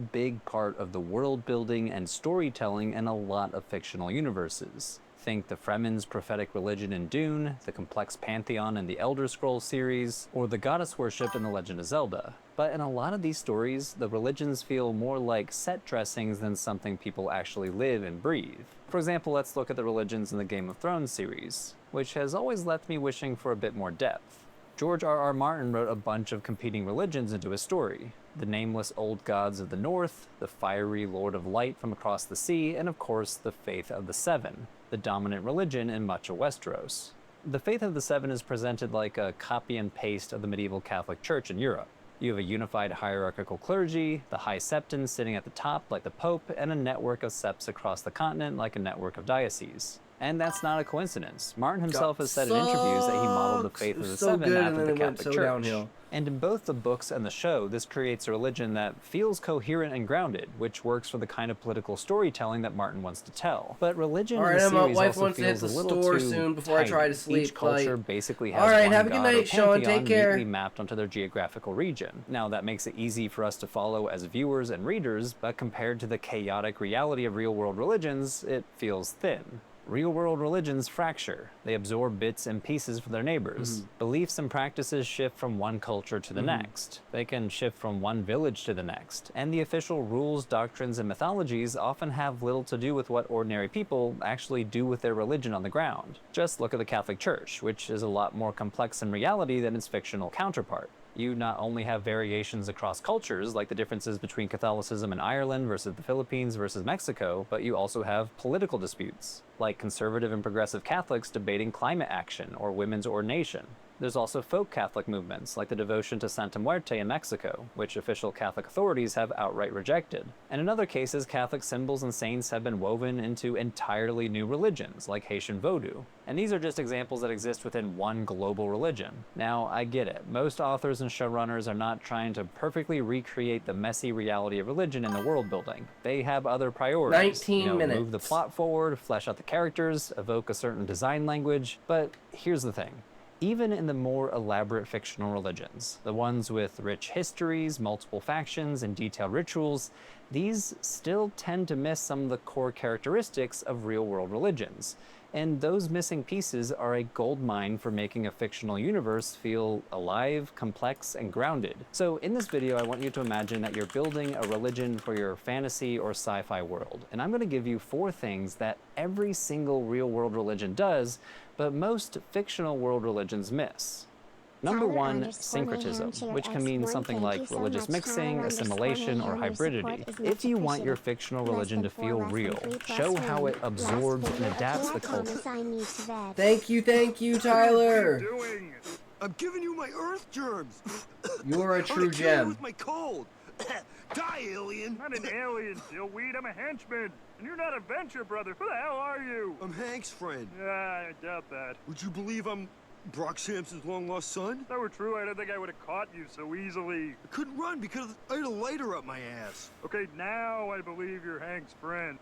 big part of the world building and storytelling in a lot of fictional universes. Think the Fremen's prophetic religion in Dune, the complex pantheon in the Elder Scrolls series, or the goddess worship in The Legend of Zelda. But in a lot of these stories, the religions feel more like set dressings than something people actually live and breathe. For example, let's look at the religions in the Game of Thrones series, which has always left me wishing for a bit more depth. George R.R. Martin wrote a bunch of competing religions into his story. The nameless old gods of the north, the fiery lord of light from across the sea, and of course the Faith of the Seven, the dominant religion in much of Westeros. The Faith of the Seven is presented like a copy and paste of the medieval Catholic Church in Europe. You have a unified hierarchical clergy, the High Septon sitting at the top like the Pope, and a network of septs across the continent like a network of dioceses. And that's not a coincidence. Martin himself has said in interviews that he modeled the Faith of the Seven after the Catholic Church. And in both the books and the show, this creates a religion that feels coherent and grounded, which works for the kind of political storytelling that Martin wants to tell. But religion in the series also feels a little too soon before I try to sleep. Each culture basically has one god or pantheon neatly mapped onto their geographical region. Now that makes it easy for us to follow as viewers and readers, but compared to the chaotic reality of real-world religions, it feels thin. Real-world religions fracture. They absorb bits and pieces from their neighbors. Beliefs and practices shift from one culture to the next. They can shift from one village to the next. And the official rules, doctrines, and mythologies often have little to do with what ordinary people actually do with their religion on the ground. Just look at the Catholic Church, which is a lot more complex in reality than its fictional counterpart. You not only have variations across cultures, like the differences between Catholicism in Ireland versus the Philippines versus Mexico, but you also have political disputes, like conservative and progressive Catholics debating climate action or women's ordination. There's also folk Catholic movements, like the devotion to Santa Muerte in Mexico, which official Catholic authorities have outright rejected. And in other cases, Catholic symbols and saints have been woven into entirely new religions, like Haitian Vodou. And these are just examples that exist within one global religion. Now, I get it. Most authors and showrunners are not trying to perfectly recreate the messy reality of religion in the world building. They have other priorities. 19 minutes. Move the plot forward, flesh out the characters, evoke a certain design language. But here's the thing. Even in the more elaborate fictional religions, the ones with rich histories, multiple factions, and detailed rituals, these still tend to miss some of the core characteristics of real-world religions. And those missing pieces are a goldmine for making a fictional universe feel alive, complex, and grounded. So in this video, I want you to imagine that you're building a religion for your fantasy or sci-fi world. And I'm going to give you 4 things that every single real-world religion does, but most fictional world religions miss. Number 1, syncretism, which can mean something like religious mixing, assimilation, or hybridity. If you want your fictional religion to feel real, show how it absorbs and adapts the culture. Thank you, Tyler. What are you doing? I'm giving you my earth germs. You're a true gem. With my cold. Die, alien. I'm not an alien, Dillweed. I'm a henchman. And you're not a venture brother. Who the hell are you? I'm Hank's friend. Yeah, I doubt that. Would you believe I'm Brock Sampson's long-lost son? If that were true, I don't think I would have caught you so easily. I couldn't run because I had a lighter up my ass. Okay, now I believe you're Hank's friend.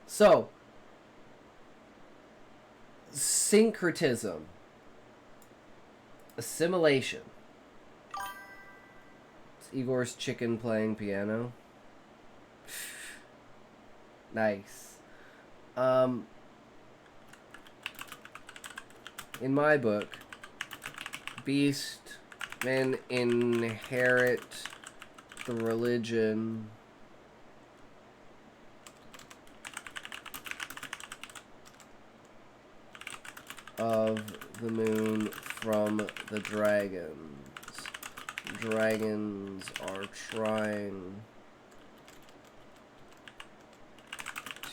So, syncretism, assimilation. It's Igor's chicken playing piano. Nice. In my book, beastmen inherit the religion of the moon from the dragons. Dragons are trying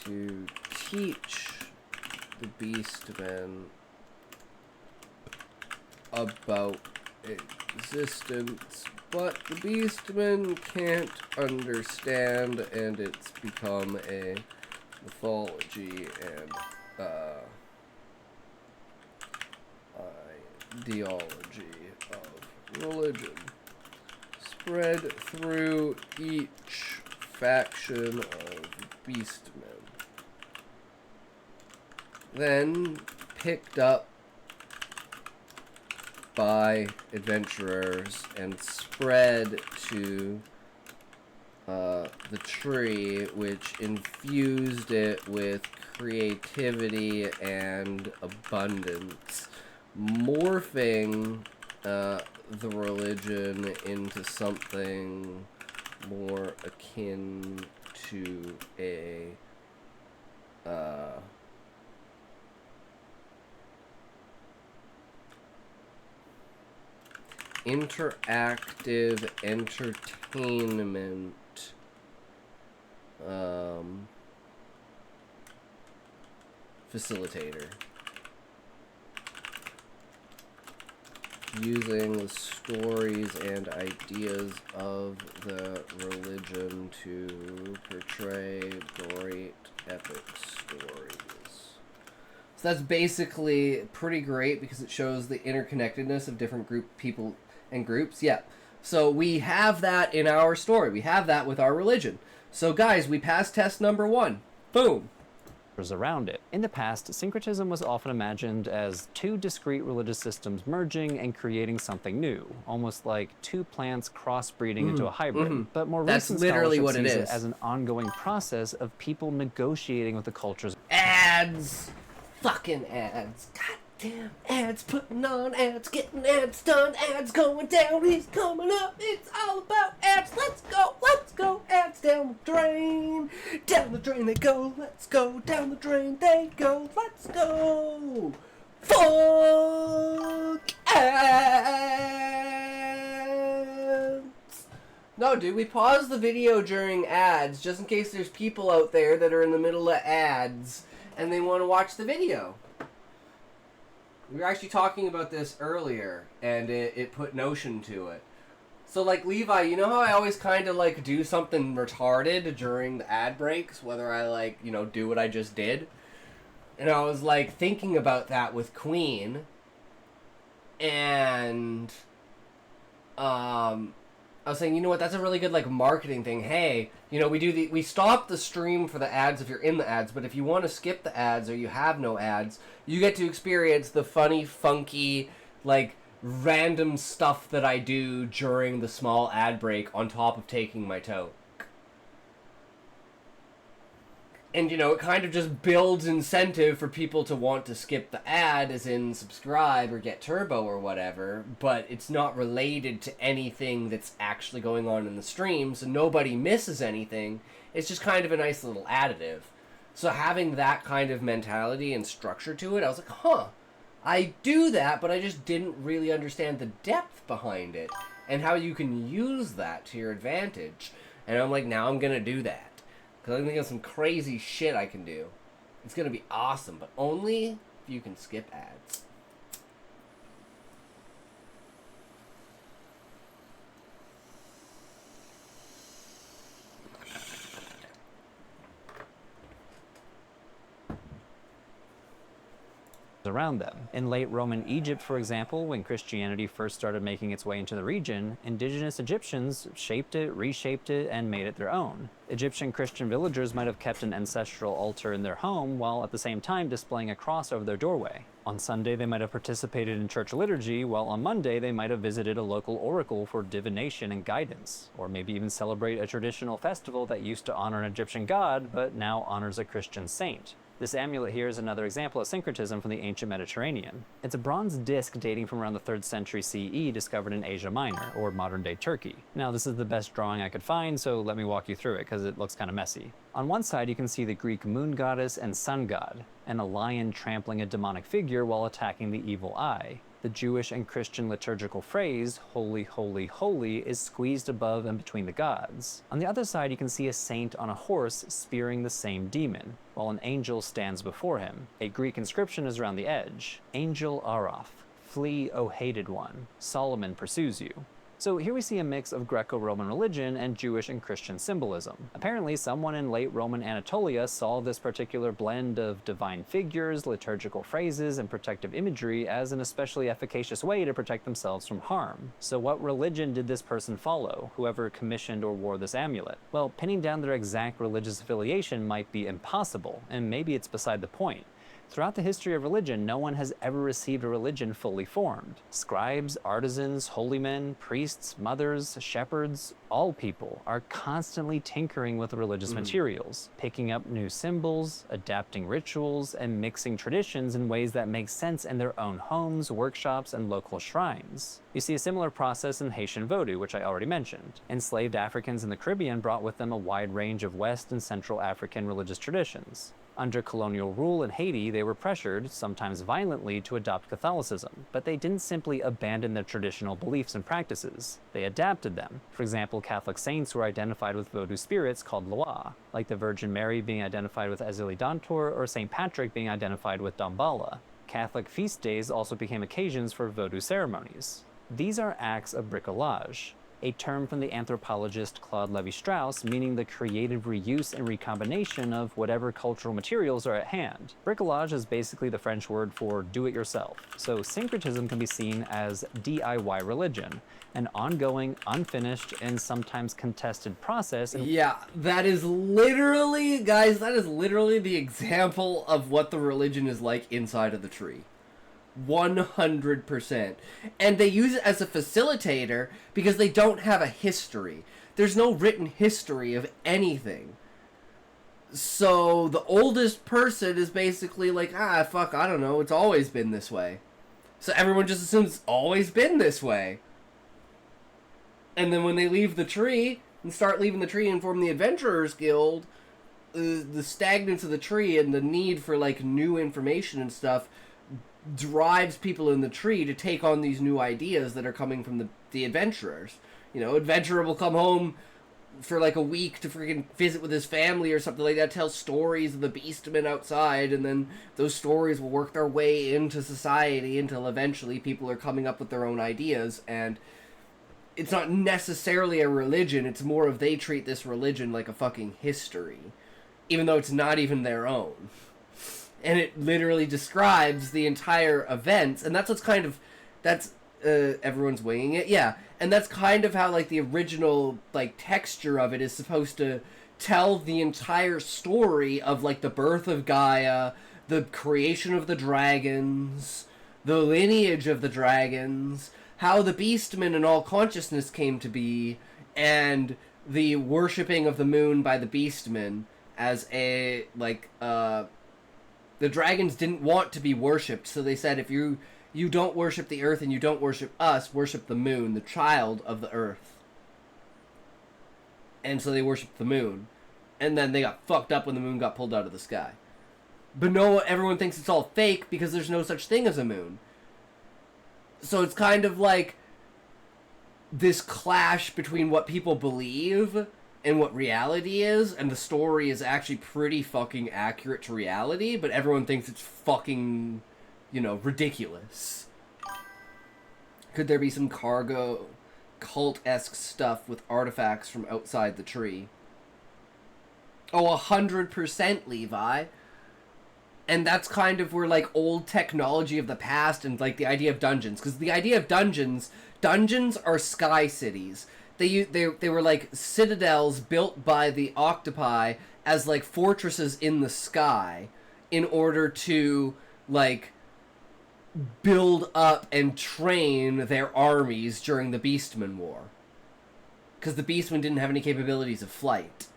to teach the beastmen about existence, but the beastmen can't understand, and it's become a mythology and ideology of religion spread through each faction of beastmen, then picked up by adventurers and spread to the tree, which infused it with creativity and abundance, morphing the religion into something more akin to a interactive entertainment facilitator, using the stories and ideas of the religion to portray great epic stories. So that's basically pretty great because it shows the interconnectedness of different people and groups. Yeah. So we have that in our story. We have that with our religion. So guys, we passed test number 1. Boom. Around it. In the past, syncretism was often imagined as two discrete religious systems merging and creating something new, almost like two plants crossbreeding into a hybrid. But more That's recent literally scholarship what it sees is. it as an ongoing process of people negotiating with the cultures. Ads. Fucking ads. Goddamn ads. Putting on ads. Getting ads done. Ads going down. He's coming up. It's all about ads. Let's go. Let's go. Ads down the drain. Down the drain they go. Let's go. Down the drain they go. Let's go. Fuck ads. No, dude, we paused the video during ads just in case there's people out there that are in the middle of ads and they want to watch the video. We were actually talking about this earlier, and it put notion to it. So, like, Levi, you know how I always kind of, like, do something retarded during the ad breaks? Whether I, like, you know, do what I just did? And I was, like, thinking about that with Queen. And, I was saying, you know what, that's a really good, like, marketing thing. Hey, you know, we stop the stream for the ads if you're in the ads, but if you want to skip the ads or you have no ads, you get to experience the funny, funky, like, random stuff that I do during the small ad break on top of taking my toke. And, you know, it kind of just builds incentive for people to want to skip the ad, as in subscribe or get turbo or whatever, but it's not related to anything that's actually going on in the stream, so nobody misses anything. It's just kind of a nice little additive. So having that kind of mentality and structure to it, I was like, huh, I do that, but I just didn't really understand the depth behind it and how you can use that to your advantage. And I'm like, now I'm going to do that. Because I'm thinking of some crazy shit I can do. It's going to be awesome, but only if you can skip ads. Around them. In late Roman Egypt, for example, when Christianity first started making its way into the region, indigenous Egyptians shaped it, reshaped it, and made it their own. Egyptian Christian villagers might have kept an ancestral altar in their home while at the same time displaying a cross over their doorway. On Sunday, they might have participated in church liturgy, while on Monday, they might have visited a local oracle for divination and guidance, or maybe even celebrate a traditional festival that used to honor an Egyptian god, but now honors a Christian saint. This amulet here is another example of syncretism from the ancient Mediterranean. It's a bronze disc dating from around the 3rd century CE discovered in Asia Minor, or modern-day Turkey. Now, this is the best drawing I could find, so let me walk you through it, because it looks kind of messy. On one side, you can see the Greek moon goddess and sun god, and a lion trampling a demonic figure while attacking the evil eye. The Jewish and Christian liturgical phrase, holy, holy, holy, is squeezed above and between the gods. On the other side, you can see a saint on a horse spearing the same demon, while an angel stands before him. A Greek inscription is around the edge. Angel Araph, flee, O hated one, Solomon pursues you. So here we see a mix of Greco-Roman religion and Jewish and Christian symbolism. Apparently, someone in late Roman Anatolia saw this particular blend of divine figures, liturgical phrases, and protective imagery as an especially efficacious way to protect themselves from harm. So what religion did this person follow, whoever commissioned or wore this amulet? Well, pinning down their exact religious affiliation might be impossible, and maybe it's beside the point. Throughout the history of religion, no one has ever received a religion fully formed. Scribes, artisans, holy men, priests, mothers, shepherds, all people are constantly tinkering with religious materials, picking up new symbols, adapting rituals, and mixing traditions in ways that make sense in their own homes, workshops, and local shrines. You see a similar process in Haitian Vodou, which I already mentioned. Enslaved Africans in the Caribbean brought with them a wide range of West and Central African religious traditions. Under colonial rule in Haiti, they were pressured, sometimes violently, to adopt Catholicism, but they didn't simply abandon their traditional beliefs and practices. They adapted them. For example, Catholic saints were identified with Vodou spirits called Loa, like the Virgin Mary being identified with Ezeli Dantor or St. Patrick being identified with Dambala. Catholic feast days also became occasions for Vodou ceremonies. These are acts of bricolage, a term from the anthropologist Claude Lévi-Strauss meaning the creative reuse and recombination of whatever cultural materials are at hand. Bricolage is basically the French word for do-it-yourself, so syncretism can be seen as DIY religion, an ongoing, unfinished, and sometimes contested process. Yeah, that is literally, guys, that is literally the example of what the religion is like inside of the tree. 100%. And they use it as a facilitator because they don't have a history. There's no written history of anything. So the oldest person is basically like, fuck, I don't know, it's always been this way. So everyone just assumes it's always been this way. And then when they leave the tree and start leaving the tree and form the Adventurers Guild, the stagnance of the tree and the need for like new information and stuff drives people in the tree to take on these new ideas that are coming from the adventurers. You know, adventurer will come home for like a week to freaking visit with his family or something like that, tell stories of the beastmen outside, and then those stories will work their way into society until eventually people are coming up with their own ideas. And it's not necessarily a religion, it's more of they treat this religion like a fucking history, even though it's not even their own. And it literally describes the entire events, and that's what's kind of, that's, everyone's winging it, yeah. And that's kind of how, like, the original, like, texture of it is supposed to tell the entire story of, like, the birth of Gaia, the creation of the dragons, the lineage of the dragons, how the beastmen and all consciousness came to be, and the worshipping of the moon by the beastmen as a, like, the dragons didn't want to be worshipped, so they said, if you don't worship the earth and you don't worship us, worship the moon, the child of the earth. And so they worshipped the moon. And then they got fucked up when the moon got pulled out of the sky. But no, everyone thinks it's all fake because there's no such thing as a moon. So it's kind of like this clash between what people believe and what reality is, and the story is actually pretty fucking accurate to reality, but everyone thinks it's fucking, you know, ridiculous. Could there be some cargo cult-esque stuff with artifacts from outside the tree? Oh, 100%, Levi. And that's kind of where, like, old technology of the past and, like, the idea of dungeons. Because the idea of dungeons are sky cities. They were like citadels built by the octopi as like fortresses in the sky in order to like build up and train their armies during the Beastmen War. Because the Beastmen didn't have any capabilities of flight.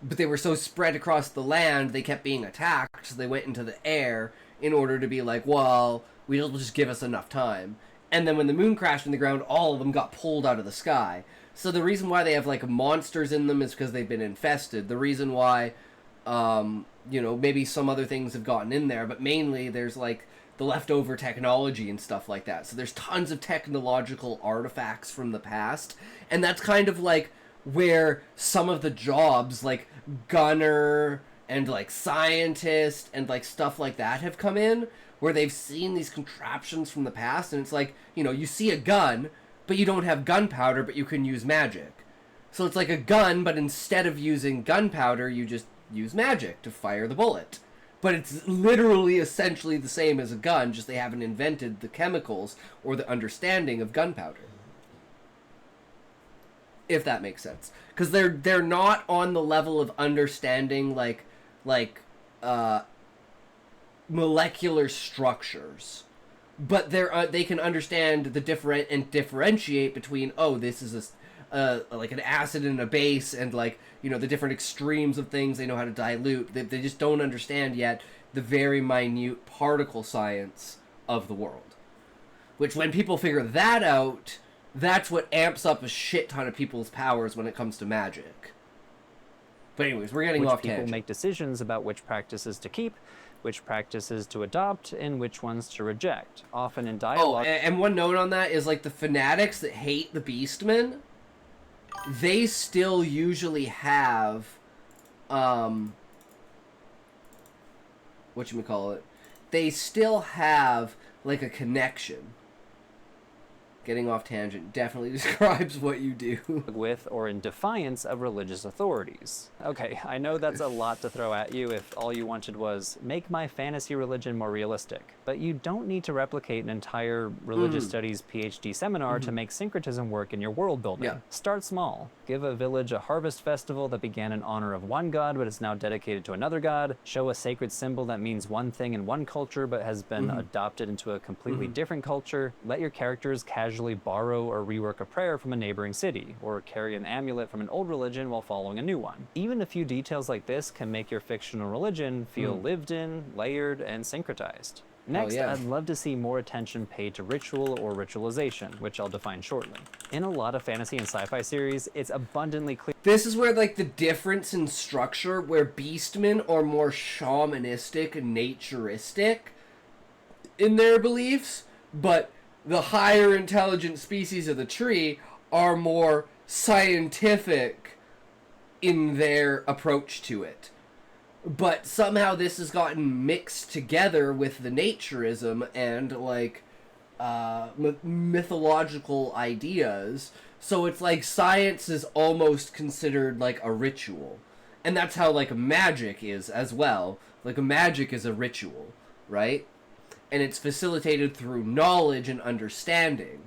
But they were so spread across the land, they kept being attacked, so they went into the air in order to be like, well, we'll just give us enough time. And then when the moon crashed in the ground, all of them got pulled out of the sky. So the reason why they have, like, monsters in them is because they've been infested. The reason why, you know, maybe some other things have gotten in there, but mainly there's, like, the leftover technology and stuff like that. So there's tons of technological artifacts from the past. And that's kind of, like, where some of the jobs, like gunner and, like, scientist and, like, stuff like that have come in, where they've seen these contraptions from the past, and it's like, you know, you see a gun, but you don't have gunpowder, but you can use magic. So it's like a gun, but instead of using gunpowder, you just use magic to fire the bullet. But it's literally essentially the same as a gun, just they haven't invented the chemicals or the understanding of gunpowder. If that makes sense. Because they're not on the level of understanding, like molecular structures, but they can understand the differentiate between, oh, this is like an acid and a base, and like, you know, the different extremes of things. They know how to dilute. They just don't understand yet the very minute particle science of the world. Which, when people figure that out, that's what amps up a shit ton of people's powers when it comes to magic. But anyways, we're getting off tangent. People make decisions about which practices to keep, which practices to adopt, and which ones to reject, often in dialogue. Oh, and one note on that is, like, the fanatics that hate the Beastmen, they still usually have, whatchamacallit, they still have, like, a connection. Getting off tangent definitely describes what you do. With or in defiance of religious authorities. Okay, I know that's a lot to throw at you if all you wanted was make my fantasy religion more realistic, but you don't need to replicate an entire religious studies PhD seminar to make syncretism work in your world building. Yeah. Start small. Give a village a harvest festival that began in honor of one god but is now dedicated to another god. Show a sacred symbol that means one thing in one culture but has been adopted into a completely different culture. Let your characters casually borrow or rework a prayer from a neighboring city, or carry an amulet from an old religion while following a new one. Even a few details like this can make your fictional religion feel lived in, layered, and syncretized. Next, I'd love to see more attention paid to ritual or ritualization, which I'll define shortly. In a lot of fantasy and sci-fi series, it's abundantly clear. This is where, like, the difference in structure, where Beastmen are more shamanistic and naturistic in their beliefs, but the higher intelligent species of the tree are more scientific in their approach to it. But somehow this has gotten mixed together with the naturism and, like, mythological ideas. So it's like science is almost considered like a ritual. And that's how, like, magic is as well. Like, a magic is a ritual, right? And it's facilitated through knowledge and understanding.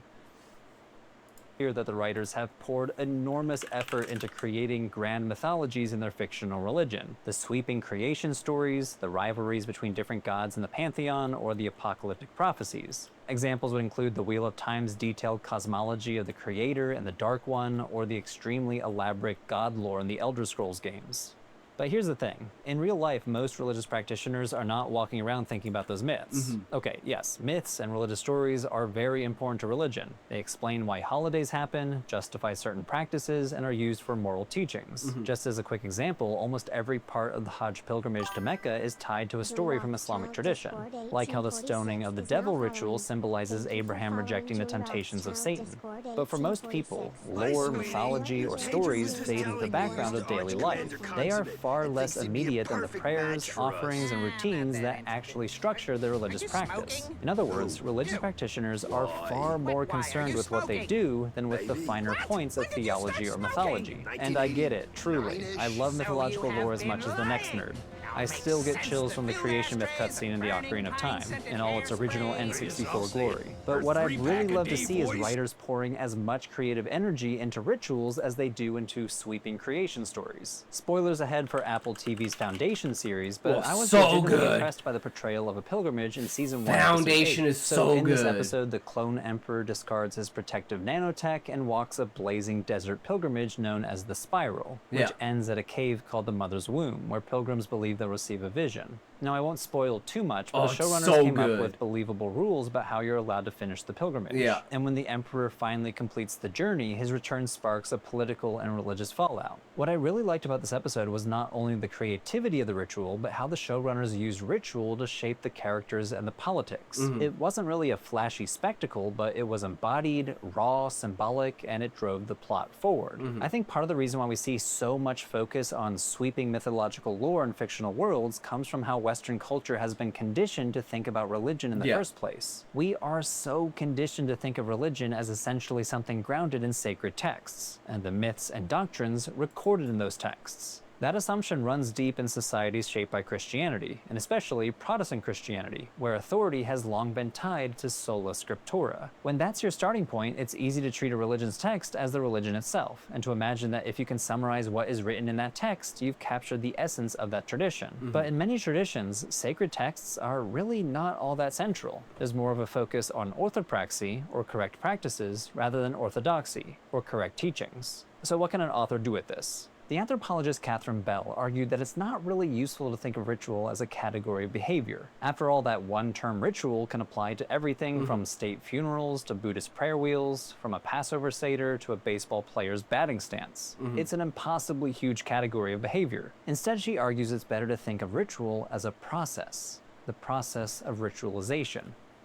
Here that the writers have poured enormous effort into creating grand mythologies in their fictional religion. The sweeping creation stories, the rivalries between different gods in the pantheon, or the apocalyptic prophecies. Examples would include the Wheel of Time's detailed cosmology of the Creator and the Dark One, or the extremely elaborate god lore in the Elder Scrolls games. But here's the thing. In real life, most religious practitioners are not walking around thinking about those myths. Okay, yes, myths and religious stories are very important to religion. They explain why holidays happen, justify certain practices, and are used for moral teachings. Just as a quick example, almost every part of the Hajj pilgrimage to Mecca is tied to a story from Islamic tradition, like how the stoning of the devil ritual symbolizes Abraham rejecting the temptations of Satan. But for most people, lore, mythology, or stories fade into the background of daily life. They are far less immediate than the prayers, offerings, and routines that actually structure their religious practice. In other words, religious practitioners are far more concerned with what they do than with the finer points of theology or mythology. And I get it, truly. I love mythological lore as much as the next nerd. I still get chills from the creation myth cutscene in the Ocarina of Time, in all its original N64 glory. But what I'd really love to see is writers pouring as much creative energy into rituals as they do into sweeping creation stories. Spoilers ahead for Apple TV's Foundation series, but I was legitimately impressed by the portrayal of a pilgrimage in Season 1. Foundation is so good. In this episode, the clone emperor discards his protective nanotech and walks a blazing desert pilgrimage known as the Spiral, which ends at a cave called the Mother's Womb, where pilgrims believe they'll receive a vision. Now, I won't spoil too much, but the showrunners came up with believable rules about how you're allowed to finish the pilgrimage. And when the Emperor finally completes the journey, his return sparks a political and religious fallout. What I really liked about this episode was not only the creativity of the ritual, but how the showrunners used ritual to shape the characters and the politics. It wasn't really a flashy spectacle, but it was embodied, raw, symbolic, and it drove the plot forward. I think part of the reason why we see so much focus on sweeping mythological lore in fictional worlds comes from how Western culture has been conditioned to think about religion in the first place. We are so conditioned to think of religion as essentially something grounded in sacred texts, and the myths and doctrines recorded in those texts. That assumption runs deep in societies shaped by Christianity, and especially Protestant Christianity, where authority has long been tied to sola scriptura. When that's your starting point, it's easy to treat a religion's text as the religion itself, and to imagine that if you can summarize what is written in that text, you've captured the essence of that tradition. But in many traditions, sacred texts are really not all that central. There's more of a focus on orthopraxy, or correct practices, rather than orthodoxy, or correct teachings. So what can an author do with this? The anthropologist Catherine Bell argued that it's not really useful to think of ritual as a category of behavior. After all, that one-term ritual can apply to everything from state funerals to Buddhist prayer wheels, from a Passover Seder to a baseball player's batting stance. It's an impossibly huge category of behavior. Instead, she argues it's better to think of ritual as a process, the process of ritualization.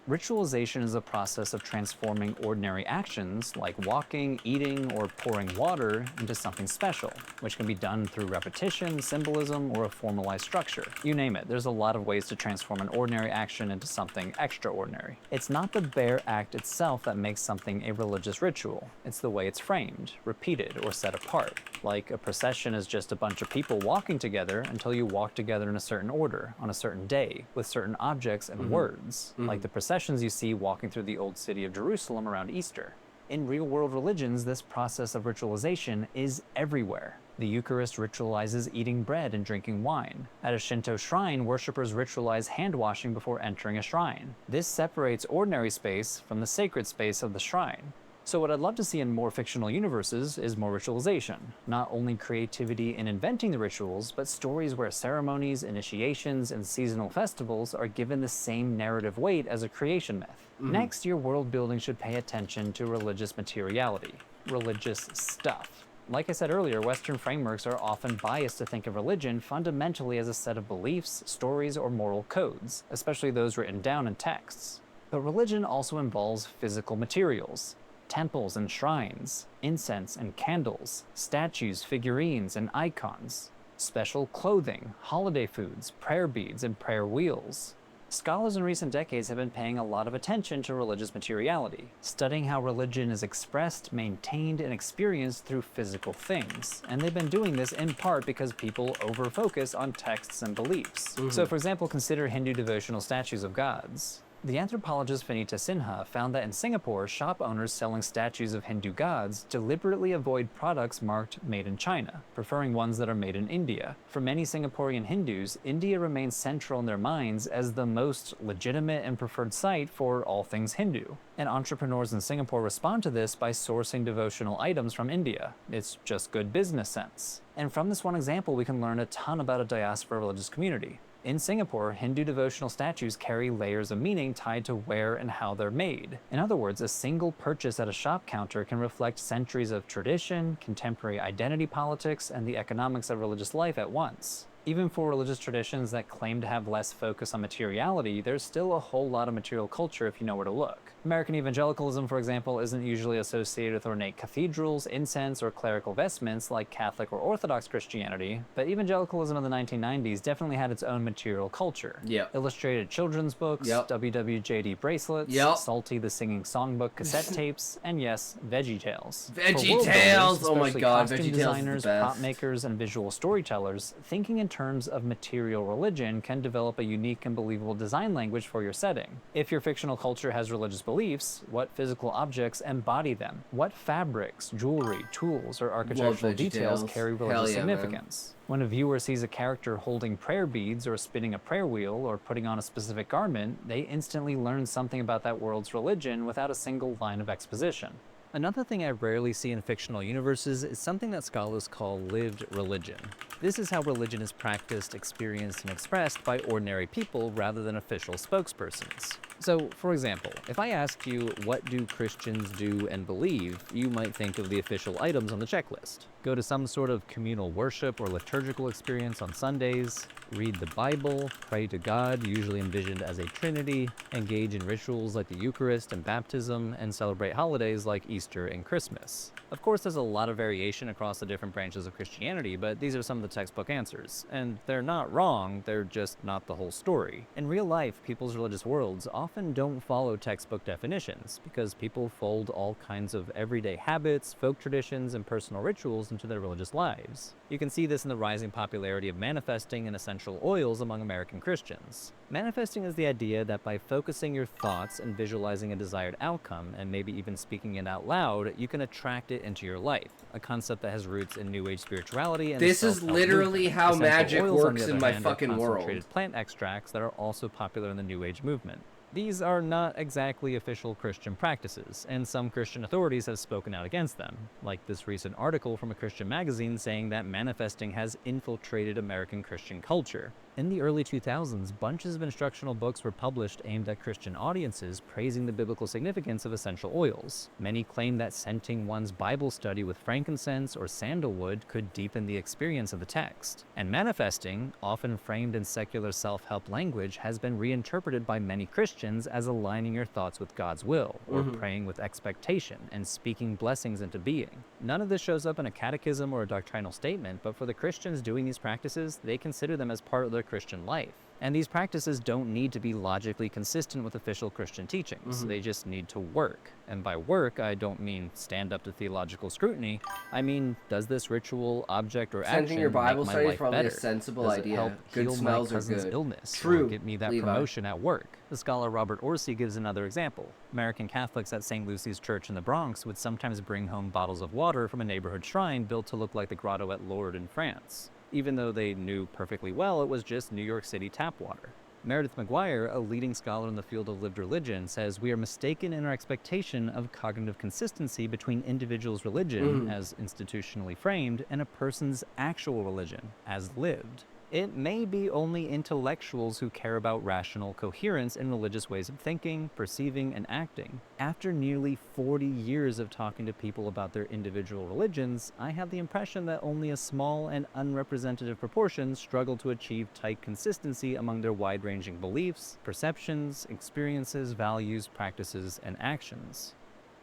Ritualization is a process of transforming ordinary actions like walking, eating, or pouring water into something special, which can be done through repetition, symbolism, or a formalized structure. You name it, there's a lot of ways to transform an ordinary action into something extraordinary. It's not the bare act itself that makes something a religious ritual. It's the way it's framed, repeated, or set apart. Like a procession is just a bunch of people walking together until you walk together in a certain order, on a certain day, with certain objects and words, like the processions you see walking through the old city of Jerusalem around Easter. In real-world religions, this process of ritualization is everywhere. The Eucharist ritualizes eating bread and drinking wine. At a Shinto shrine, worshippers ritualize hand-washing before entering a shrine. This separates ordinary space from the sacred space of the shrine. So what I'd love to see in more fictional universes is more ritualization. Not only creativity in inventing the rituals, but stories where ceremonies, initiations, and seasonal festivals are given the same narrative weight as a creation myth. Next, your world building should pay attention to religious materiality, religious stuff. Like I said earlier, Western frameworks are often biased to think of religion fundamentally as a set of beliefs, stories, or moral codes, especially those written down in texts. But religion also involves physical materials. Temples and shrines, incense and candles, statues, figurines, and icons, special clothing, holiday foods, prayer beads, and prayer wheels. Scholars in recent decades have been paying a lot of attention to religious materiality, studying how religion is expressed, maintained, and experienced through physical things. And they've been doing this in part because people over-focus on texts and beliefs. So for example, consider Hindu devotional statues of gods. The anthropologist Vinita Sinha found that in Singapore, shop owners selling statues of Hindu gods deliberately avoid products marked made in China, preferring ones that are made in India. For many Singaporean Hindus, India remains central in their minds as the most legitimate and preferred site for all things Hindu. And entrepreneurs in Singapore respond to this by sourcing devotional items from India. It's just good business sense. And from this one example, we can learn a ton about a diaspora religious community. In Singapore, Hindu devotional statues carry layers of meaning tied to where and how they're made. In other words, a single purchase at a shop counter can reflect centuries of tradition, contemporary identity politics, and the economics of religious life at once. Even for religious traditions that claim to have less focus on materiality, there's still a whole lot of material culture if you know where to look. American evangelicalism, for example, isn't usually associated with ornate cathedrals, incense, or clerical vestments like Catholic or Orthodox Christianity, but evangelicalism in the 1990s definitely had its own material culture. Illustrated children's books, WWJD bracelets, Salty the Singing Songbook cassette tapes, and yes, VeggieTales. VeggieTales! Oh my god, costume VeggieTales designers, is the best. prop makers, and visual storytellers, thinking in terms of material religion can develop a unique and believable design language for your setting. If your fictional culture has religious beliefs, what physical objects embody them? What fabrics, jewelry, tools, or architectural details carry religious significance? When a viewer sees a character holding prayer beads or spinning a prayer wheel or putting on a specific garment, they instantly learn something about that world's religion without a single line of exposition. Another thing I rarely see in fictional universes is something that scholars call lived religion. This is how religion is practiced, experienced, and expressed by ordinary people rather than official spokespersons. So, for example, if I asked you, what do Christians do and believe, you might think of the official items on the checklist. Go to some sort of communal worship or liturgical experience on Sundays, read the Bible, pray to God, usually envisioned as a trinity, engage in rituals like the Eucharist and baptism, and celebrate holidays like Easter and Christmas. Of course, there's a lot of variation across the different branches of Christianity, but these are some of the the textbook answers. And they're not wrong, they're just not the whole story. In real life, people's religious worlds often don't follow textbook definitions, because people fold all kinds of everyday habits, folk traditions, and personal rituals into their religious lives. You can see this in the rising popularity of manifesting and essential oils among American Christians. Manifesting is the idea that by focusing your thoughts and visualizing a desired outcome, and maybe even speaking it out loud, you can attract it into your life, a concept that has roots in New Age spirituality and This is literally how Essential magic oils, on works the in other my hand, are fucking world. concentrated plant extracts that are also popular in the New Age movement. These are not exactly official Christian practices, and some Christian authorities have spoken out against them, like this recent article from a Christian magazine saying that manifesting has infiltrated American Christian culture. In the early 2000s, bunches of instructional books were published aimed at Christian audiences praising the biblical significance of essential oils. Many claim that scenting one's Bible study with frankincense or sandalwood could deepen the experience of the text. And manifesting, often framed in secular self-help language, has been reinterpreted by many Christians as aligning your thoughts with God's will, or praying with expectation, and speaking blessings into being. None of this shows up in a catechism or a doctrinal statement, but for the Christians doing these practices, they consider them as part of their Christian life. And these practices don't need to be logically consistent with official Christian teachings. They just need to work. And by work, I don't mean stand up to theological scrutiny. I mean, does this ritual, object, or action Scenting your Bible make my study is life probably better? a sensible Does it idea. help Good heal smells my are cousin's good. illness? True, Or give me that Levi. promotion at work? The scholar Robert Orsi gives another example. American Catholics at St. Lucy's Church in the Bronx would sometimes bring home bottles of water from a neighborhood shrine built to look like the grotto at Lourdes in France, even though they knew perfectly well it was just New York City tap water. Meredith McGuire, a leading scholar in the field of lived religion, says we are mistaken in our expectation of cognitive consistency between individuals' religion, as institutionally framed, and a person's actual religion, as lived. It may be only intellectuals who care about rational coherence in religious ways of thinking, perceiving, and acting. After nearly 40 years of talking to people about their individual religions, I have the impression that only a small and unrepresentative proportion struggle to achieve tight consistency among their wide-ranging beliefs, perceptions, experiences, values, practices, and actions.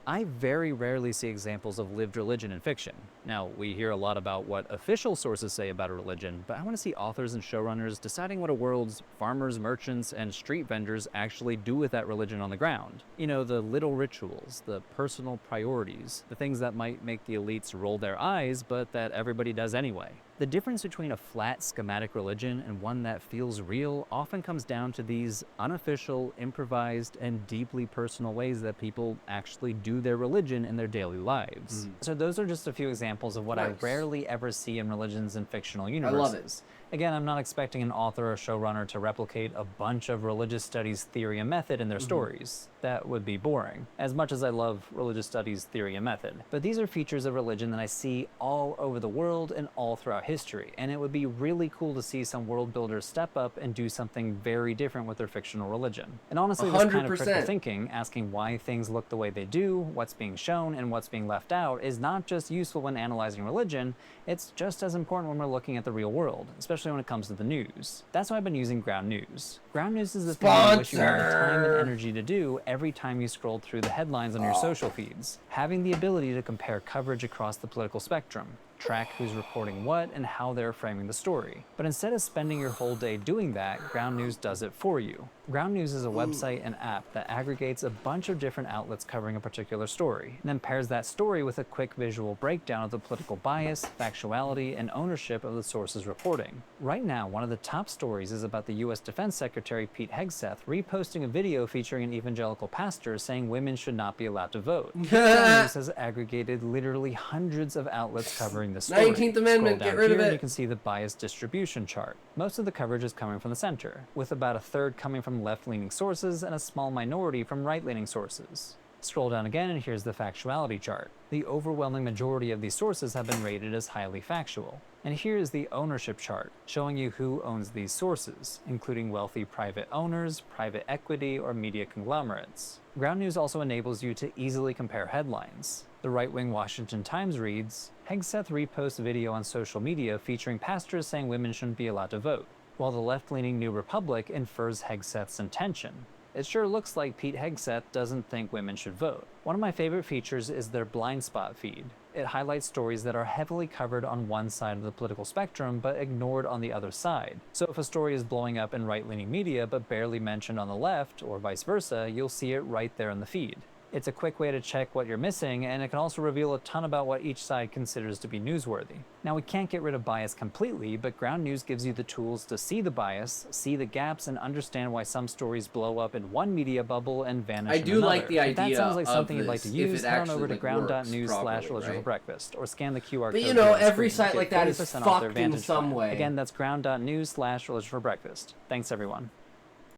I very rarely see examples of lived religion in fiction. Now, we hear a lot about what official sources say about a religion, but I want to see authors and showrunners deciding what a world's farmers, merchants, and street vendors actually do with that religion on the ground. You know, the little rituals, the personal priorities, the things that might make the elites roll their eyes, but that everybody does anyway. The difference between a flat, schematic religion and one that feels real often comes down to these unofficial, improvised, and deeply personal ways that people actually do their religion in their daily lives. So those are just a few examples of what I rarely ever see in religions and fictional universes. love it. Again, I'm not expecting an author or showrunner to replicate a bunch of religious studies theory and method in their stories. That would be boring, as much as I love religious studies theory and method. But these are features of religion that I see all over the world and all throughout history, and it would be really cool to see some world builders step up and do something very different with their fictional religion. And honestly, this kind of critical 100%. thinking, asking why things look the way they do, what's being shown, and what's being left out, is not just useful when analyzing religion, it's just as important when we're looking at the real world, especially when it comes to the news. That's why I've been using Ground News. Ground News is the thing I wish you had the time and energy to do every time you scrolled through the headlines on your social feeds. Having the ability to compare coverage across the political spectrum, track who's reporting what and how they're framing the story. But instead of spending your whole day doing that, Ground News does it for you. Ground News is a website and app that aggregates a bunch of different outlets covering a particular story, and then pairs that story with a quick visual breakdown of the political bias, factuality, and ownership of the source's reporting. Right now, one of the top stories is about the U.S. Defense Secretary Pete Hegseth reposting a video featuring an evangelical pastor saying women should not be allowed to vote. Ground News has aggregated literally hundreds of outlets covering the story. 19th Amendment, Scroll get down rid of here and it. you can see the biased distribution chart. Most of the coverage is coming from the center, with about a third coming from left-leaning sources and a small minority from right-leaning sources. Scroll down again and here's the factuality chart. The overwhelming majority of these sources have been rated as highly factual. And here's the ownership chart, showing you who owns these sources, including wealthy private owners, private equity, or media conglomerates. Ground News also enables you to easily compare headlines. The right-wing Washington Times reads, Hegseth reposts video on social media featuring pastors saying women shouldn't be allowed to vote, while the left-leaning New Republic infers Hegseth's intention. It sure looks like Pete Hegseth doesn't think women should vote. One of my favorite features is their blind spot feed. It highlights stories that are heavily covered on one side of the political spectrum but ignored on the other side. So if a story is blowing up in right-leaning media but barely mentioned on the left, or vice versa, you'll see it right there in the feed. It's a quick way to check what you're missing, and it can also reveal a ton about what each side considers to be newsworthy. Now, we can't get rid of bias completely, but ground news gives you the tools to see the bias, see the gaps, and understand why some stories blow up in one media bubble and vanish in another. I do like the idea If that sounds like of something you'd like to this, use, if it head on over to actually, like, works ground.news/ReligionForBreakfast, or scan the QR code. But you know, here on every screen to site like get that is 30% off their fucked in Vantage some plan. way. Again, that's ground.news/ReligionForBreakfast. Thanks, everyone.